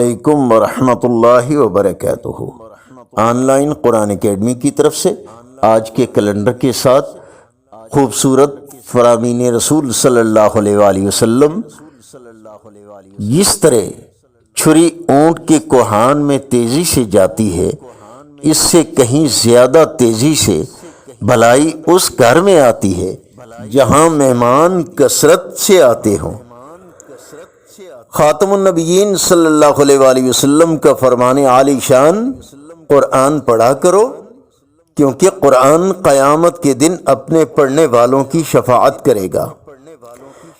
علیکم ورحمۃ اللہ وبرکاتہ۔ آن لائن قرآن اکیڈمی کی طرف سے آج کے کیلنڈر کے ساتھ خوبصورت فرامین رسول صلی اللہ علیہ وآلہ وسلم جس طرح چھری اونٹ کے کوہان میں تیزی سے جاتی ہے، اس سے کہیں زیادہ تیزی سے بھلائی اس گھر میں آتی ہے جہاں مہمان کثرت سے آتے ہوں۔ خاتم النبیین صلی اللہ علیہ وآلہ وسلم کا فرمان عالی شان، قرآن پڑھا کرو کیونکہ قرآن قیامت کے دن اپنے پڑھنے والوں کی شفاعت کرے گا۔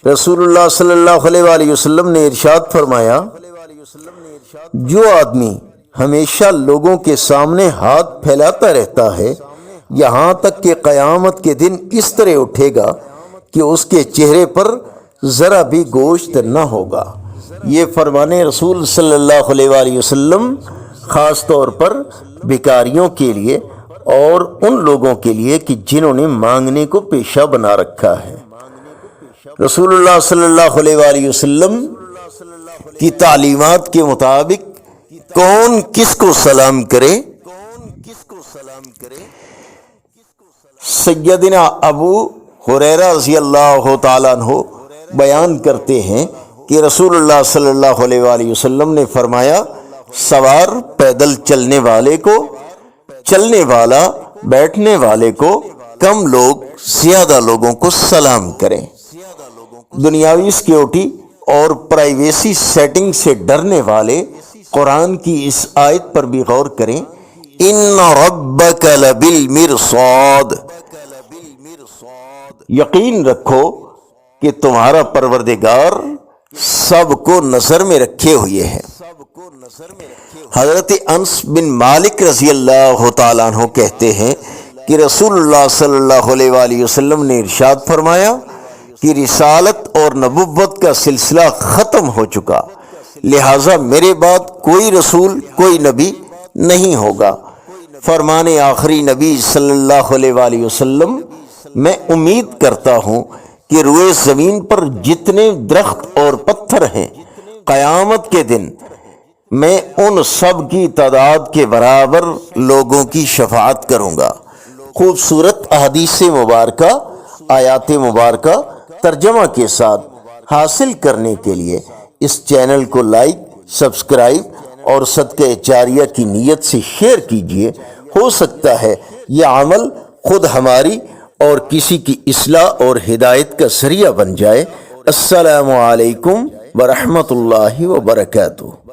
رسول اللہ صلی اللہ علیہ وآلہ وسلم نے ارشاد فرمایا، جو آدمی ہمیشہ لوگوں کے سامنے ہاتھ پھیلاتا رہتا ہے یہاں تک کہ قیامت کے دن اس طرح اٹھے گا کہ اس کے چہرے پر ذرا بھی گوشت نہ ہوگا۔ یہ فرمان رسول صلی اللہ علیہ وآلہ وسلم خاص طور پر بھکاریوں کے لیے اور ان لوگوں کے لیے کہ جنہوں نے مانگنے کو پیشہ بنا رکھا ہے۔ رسول اللہ صلی اللہ علیہ وآلہ وسلم کی تعلیمات کے مطابق کون کس کو سلام کرے؟ سیدنا ابو ہریرہ رضی اللہ تعالیٰ عنہ بیان کرتے ہیں کہ رسول اللہ صلی اللہ علیہ وآلہ وسلم نے فرمایا، سوار پیدل چلنے والے کو، چلنے والا بیٹھنے والے کو، کم لوگ زیادہ لوگوں کو سلام کریں۔ دنیاوی سیکیورٹی اور پرائیویسی سیٹنگ سے ڈرنے والے قرآن کی اس آیت پر بھی غور کریں، ان ربک لبالمرصاد، یقین رکھو کہ تمہارا پروردگار سب کو نظر میں رکھے ہوئے ہے۔ حضرت انس بن مالک رضی اللہ تعالیٰ عنہ کہتے ہیں کہ رسول اللہ صلی اللہ علیہ وآلہ وسلم نے ارشاد فرمایا کہ رسالت اور نبوت کا سلسلہ ختم ہو چکا، لہٰذا میرے بعد کوئی رسول کوئی نبی نہیں ہوگا۔ فرمان آخری نبی صلی اللہ علیہ وآلہ وسلم، میں امید کرتا ہوں کہ روئے زمین پر جتنے درخت اور پتھر ہیں قیامت کے دن میں ان سب کی تعداد کے برابر لوگوں کی شفاعت کروں گا۔ خوبصورت احادیث مبارکہ، آیات مبارکہ ترجمہ کے ساتھ حاصل کرنے کے لیے اس چینل کو لائک، سبسکرائب اور صدقہ جاریہ کی نیت سے شیئر کیجیے۔ ہو سکتا ہے یہ عمل خود ہماری اور کسی کی اصلاح اور ہدایت کا ذریعہ بن جائے۔ السلام علیکم ورحمۃ اللہ وبرکاتہ۔